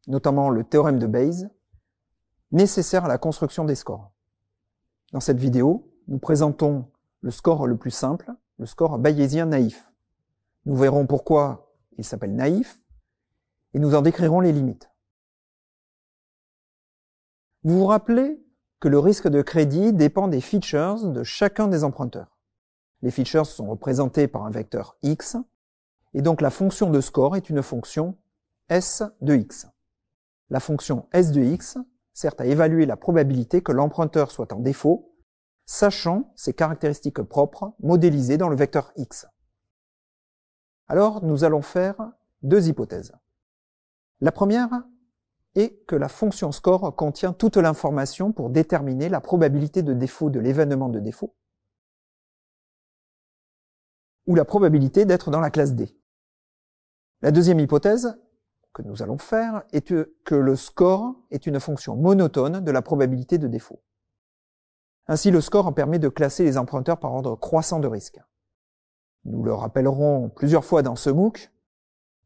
notamment le théorème de Bayes, nécessaires à la construction des scores. Dans cette vidéo, nous présentons le score le plus simple, le score bayésien naïf. Nous verrons pourquoi il s'appelle naïf et nous en décrirons les limites. Vous vous rappelez que le risque de crédit dépend des features de chacun des emprunteurs. Les features sont représentées par un vecteur x, et donc la fonction de score est une fonction s de x. La fonction s de x sert à évaluer la probabilité que l'emprunteur soit en défaut, sachant ses caractéristiques propres modélisées dans le vecteur x. Alors, nous allons faire deux hypothèses. La première est que la fonction score contient toute l'information pour déterminer la probabilité de défaut de l'événement de défaut, ou la probabilité d'être dans la classe D. La deuxième hypothèse que nous allons faire est que le score est une fonction monotone de la probabilité de défaut. Ainsi, le score permet de classer les emprunteurs par ordre croissant de risque. Nous le rappellerons plusieurs fois dans ce MOOC,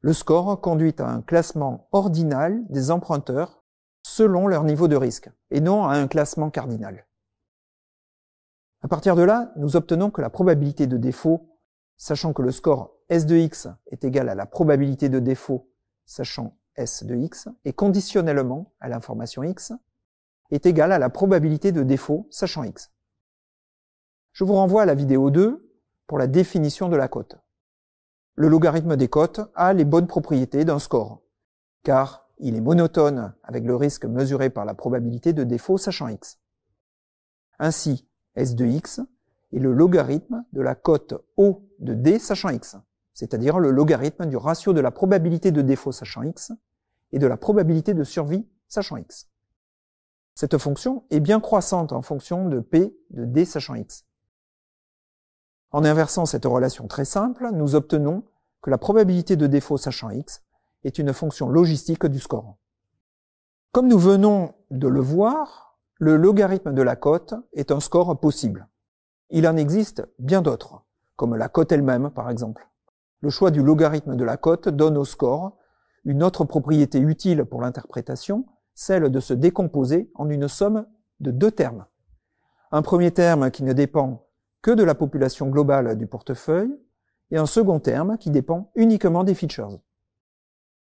le score conduit à un classement ordinal des emprunteurs selon leur niveau de risque, et non à un classement cardinal. À partir de là, nous obtenons que la probabilité de défaut, sachant que le score S de x est égal à la probabilité de défaut, sachant S de x, et conditionnellement à l'information x, est égale à la probabilité de défaut, sachant x. Je vous renvoie à la vidéo 2 pour la définition de la cote. Le logarithme des cotes a les bonnes propriétés d'un score, car il est monotone avec le risque mesuré par la probabilité de défaut sachant x. Ainsi, S de x est le logarithme de la cote O de D sachant x, c'est-à-dire le logarithme du ratio de la probabilité de défaut sachant x et de la probabilité de survie sachant x. Cette fonction est bien croissante en fonction de P de D sachant x. En inversant cette relation très simple, nous obtenons que la probabilité de défaut sachant x est une fonction logistique du score. Comme nous venons de le voir, le logarithme de la cote est un score possible. Il en existe bien d'autres, comme la cote elle-même par exemple. Le choix du logarithme de la cote donne au score une autre propriété utile pour l'interprétation, celle de se décomposer en une somme de deux termes. Un premier terme qui ne dépend que de la population globale du portefeuille, et un second terme qui dépend uniquement des features.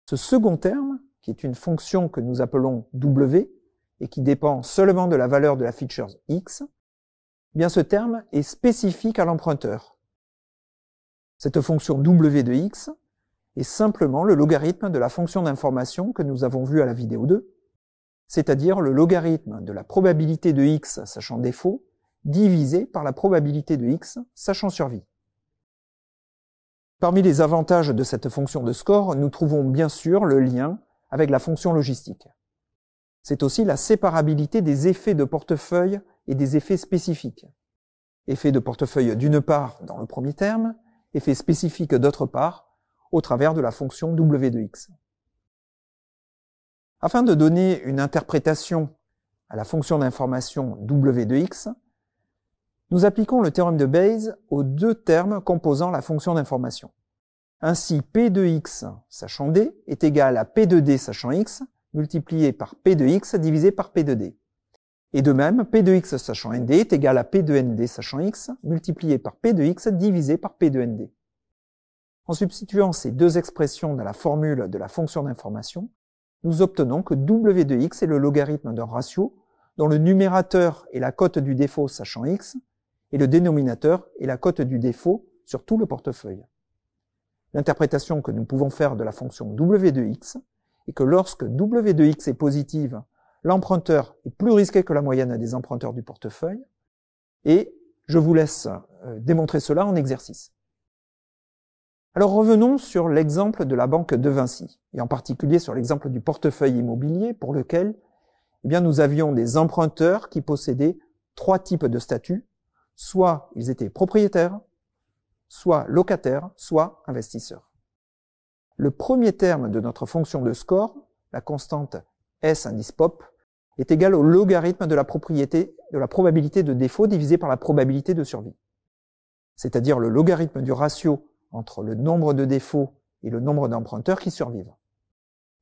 Ce second terme, qui est une fonction que nous appelons W, et qui dépend seulement de la valeur de la feature x, eh bien ce terme est spécifique à l'emprunteur. Cette fonction W de x est simplement le logarithme de la fonction d'information que nous avons vue à la vidéo 2, c'est-à-dire le logarithme de la probabilité de x sachant défaut, divisé par la probabilité de x sachant survie. Parmi les avantages de cette fonction de score, nous trouvons bien sûr le lien avec la fonction logistique. C'est aussi la séparabilité des effets de portefeuille et des effets spécifiques. Effets de portefeuille d'une part dans le premier terme, effets spécifiques d'autre part, au travers de la fonction W de x. Afin de donner une interprétation à la fonction d'information W de x, nous appliquons le théorème de Bayes aux deux termes composant la fonction d'information. Ainsi, P de x sachant D est égal à P de D sachant x multiplié par P de x divisé par P de D. Et de même, P de x sachant ND est égal à P de ND sachant x multiplié par P de x divisé par P de ND. En substituant ces deux expressions dans la formule de la fonction d'information, nous obtenons que W de x est le logarithme d'un ratio dont le numérateur est la cote du défaut sachant x et le dénominateur est la cote du défaut sur tout le portefeuille. L'interprétation que nous pouvons faire de la fonction W de x est que lorsque W de x est positive, l'emprunteur est plus risqué que la moyenne des emprunteurs du portefeuille, et je vous laisse démontrer cela en exercice. Alors revenons sur l'exemple de la banque de Vinci, et en particulier sur l'exemple du portefeuille immobilier pour lequel eh bien, nous avions des emprunteurs qui possédaient trois types de statuts, soit ils étaient propriétaires, soit locataires, soit investisseurs. Le premier terme de notre fonction de score, la constante S indice pop, est égal au logarithme de la probabilité de défaut divisé par la probabilité de survie. C'est-à-dire le logarithme du ratio entre le nombre de défauts et le nombre d'emprunteurs qui survivent.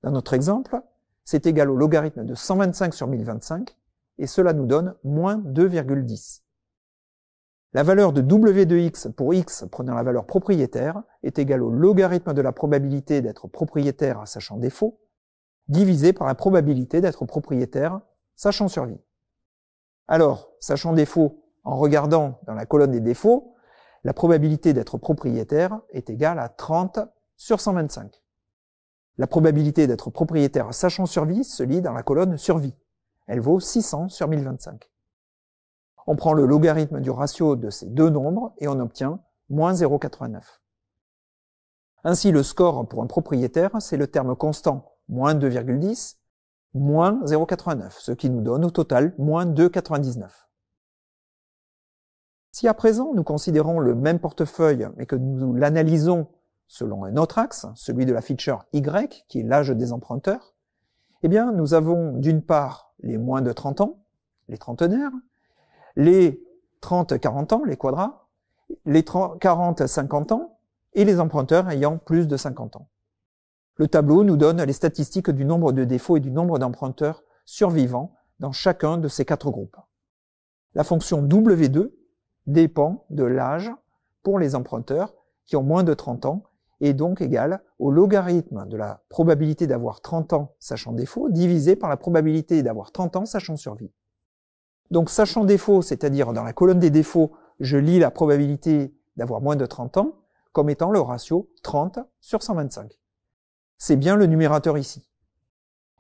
Dans notre exemple, c'est égal au logarithme de 125 sur 1025, et cela nous donne moins 2,10. La valeur de W de x pour x prenant la valeur propriétaire est égale au logarithme de la probabilité d'être propriétaire sachant défaut, divisé par la probabilité d'être propriétaire sachant survie. Alors, sachant défaut, en regardant dans la colonne des défauts, la probabilité d'être propriétaire est égale à 30 sur 125. La probabilité d'être propriétaire sachant survie se lit dans la colonne survie. Elle vaut 600 sur 1025. On prend le logarithme du ratio de ces deux nombres et on obtient moins 0,89. Ainsi, le score pour un propriétaire, c'est le terme constant moins 2,10 moins 0,89, ce qui nous donne au total moins 2,99. Si à présent nous considérons le même portefeuille mais que nous l'analysons selon un autre axe, celui de la feature Y, qui est l'âge des emprunteurs, eh bien nous avons d'une part les moins de 30 ans, les trentenaires, les 30-40 ans, les quadras, les 40-50 ans et les emprunteurs ayant plus de 50 ans. Le tableau nous donne les statistiques du nombre de défauts et du nombre d'emprunteurs survivants dans chacun de ces quatre groupes. La fonction W2 dépend de l'âge pour les emprunteurs qui ont moins de 30 ans et est donc égale au logarithme de la probabilité d'avoir 30 ans sachant défaut divisé par la probabilité d'avoir 30 ans sachant survie. Donc sachant défaut, c'est-à-dire dans la colonne des défauts, je lis la probabilité d'avoir moins de 30 ans comme étant le ratio 30 sur 125. C'est bien le numérateur ici.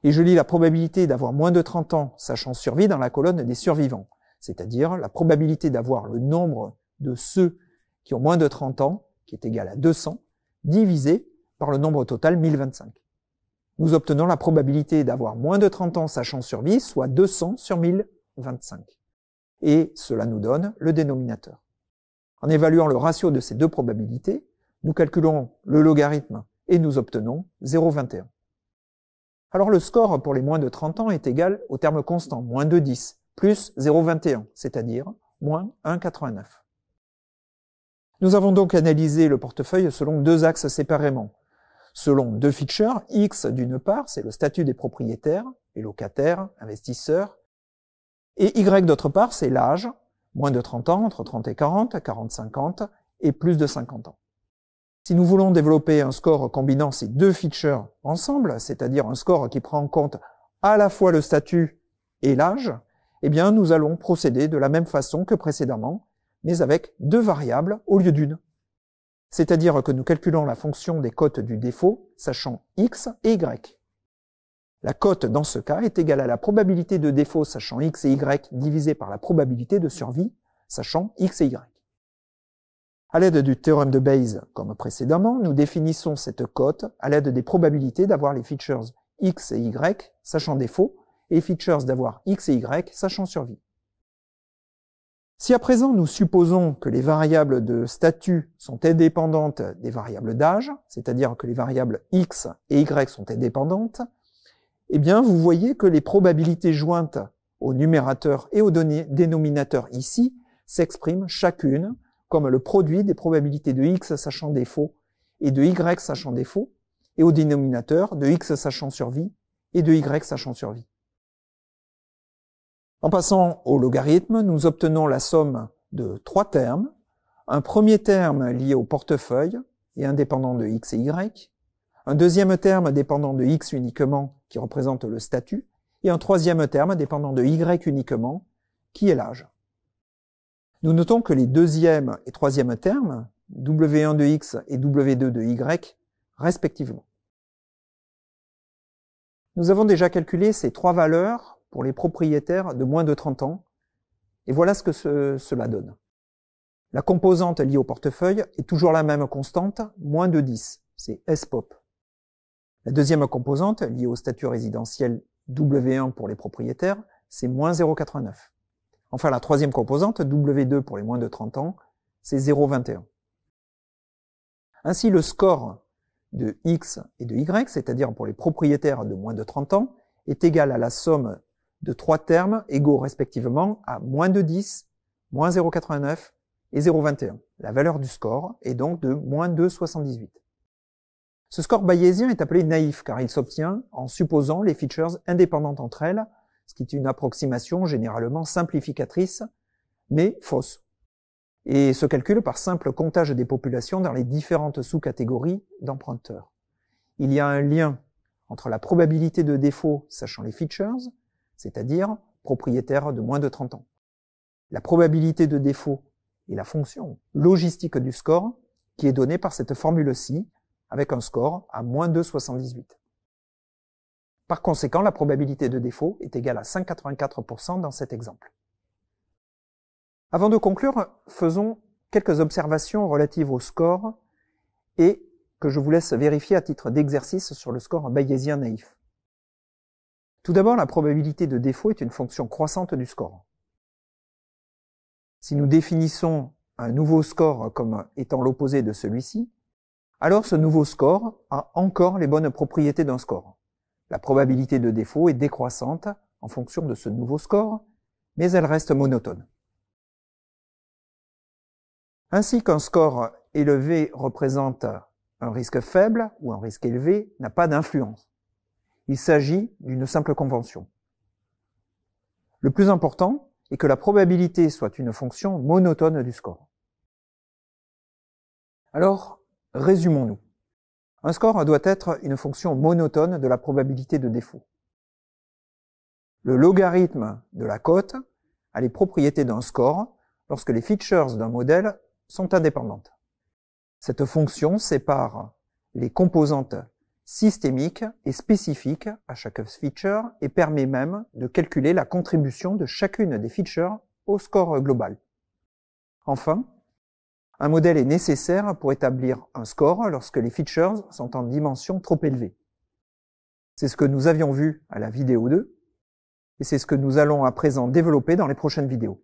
Et je lis la probabilité d'avoir moins de 30 ans sachant survie dans la colonne des survivants, c'est-à-dire la probabilité d'avoir le nombre de ceux qui ont moins de 30 ans, qui est égal à 200, divisé par le nombre total 1025. Nous obtenons la probabilité d'avoir moins de 30 ans sachant survie, soit 200 sur 1025. Et cela nous donne le dénominateur. En évaluant le ratio de ces deux probabilités, nous calculons le logarithme et nous obtenons 0,21. Alors le score pour les moins de 30 ans est égal au terme constant, moins 2,10, plus 0,21, c'est-à-dire moins 1,89. Nous avons donc analysé le portefeuille selon deux axes séparément. Selon deux features, X d'une part, c'est le statut des propriétaires, les locataires, investisseurs, et Y d'autre part, c'est l'âge, moins de 30 ans, entre 30 et 40, 40-50, et plus de 50 ans. Si nous voulons développer un score combinant ces deux features ensemble, c'est-à-dire un score qui prend en compte à la fois le statut et l'âge, eh bien nous allons procéder de la même façon que précédemment, mais avec deux variables au lieu d'une. C'est-à-dire que nous calculons la fonction des cotes du défaut, sachant x et y. La cote dans ce cas est égale à la probabilité de défaut, sachant x et y, divisée par la probabilité de survie, sachant x et y. À l'aide du théorème de Bayes, comme précédemment, nous définissons cette cote à l'aide des probabilités d'avoir les features x et y, sachant défaut, et features d'avoir x et y, sachant survie. Si à présent nous supposons que les variables de statut sont indépendantes des variables d'âge, c'est-à-dire que les variables x et y sont indépendantes, eh bien vous voyez que les probabilités jointes au numérateur et au dénominateur ici s'expriment chacune comme le produit des probabilités de x sachant défaut et de y sachant défaut, et au dénominateur de x sachant survie et de y sachant survie. En passant au logarithme, nous obtenons la somme de trois termes, un premier terme lié au portefeuille et indépendant de x et y, un deuxième terme dépendant de x uniquement qui représente le statut, et un troisième terme dépendant de y uniquement qui est l'âge. Nous notons que les deuxième et troisième termes, W1 de x et W2 de y, respectivement. Nous avons déjà calculé ces trois valeurs pour les propriétaires de moins de 30 ans, et voilà ce que cela donne. La composante liée au portefeuille est toujours la même constante, moins de 10, c'est SPOP. La deuxième composante liée au statut résidentiel W1 pour les propriétaires, c'est moins 0,89. Enfin, la troisième composante, W2 pour les moins de 30 ans, c'est 0,21. Ainsi, le score de X et de Y, c'est-à-dire pour les propriétaires de moins de 30 ans, est égal à la somme de trois termes égaux respectivement à moins de 10, moins 0,89 et 0,21. La valeur du score est donc de moins 2,78. Ce score bayésien est appelé naïf car il s'obtient en supposant les features indépendantes entre elles, ce qui est une approximation généralement simplificatrice, mais fausse, et se calcule par simple comptage des populations dans les différentes sous-catégories d'emprunteurs. Il y a un lien entre la probabilité de défaut sachant les features, c'est-à-dire propriétaires de moins de 30 ans, la probabilité de défaut et la fonction logistique du score qui est donnée par cette formule-ci avec un score à moins de 78. Par conséquent, la probabilité de défaut est égale à 184% dans cet exemple. Avant de conclure, faisons quelques observations relatives au score et que je vous laisse vérifier à titre d'exercice sur le score bayésien naïf. Tout d'abord, la probabilité de défaut est une fonction croissante du score. Si nous définissons un nouveau score comme étant l'opposé de celui-ci, alors ce nouveau score a encore les bonnes propriétés d'un score. La probabilité de défaut est décroissante en fonction de ce nouveau score, mais elle reste monotone. Ainsi qu'un score élevé représente un risque faible ou un risque élevé n'a pas d'influence. Il s'agit d'une simple convention. Le plus important est que la probabilité soit une fonction monotone du score. Alors, résumons-nous. Un score doit être une fonction monotone de la probabilité de défaut. Le logarithme de la cote a les propriétés d'un score lorsque les features d'un modèle sont indépendantes. Cette fonction sépare les composantes systémiques et spécifiques à chaque feature et permet même de calculer la contribution de chacune des features au score global. Enfin, un modèle est nécessaire pour établir un score lorsque les features sont en dimension trop élevée. C'est ce que nous avions vu à la vidéo 2 et c'est ce que nous allons à présent développer dans les prochaines vidéos.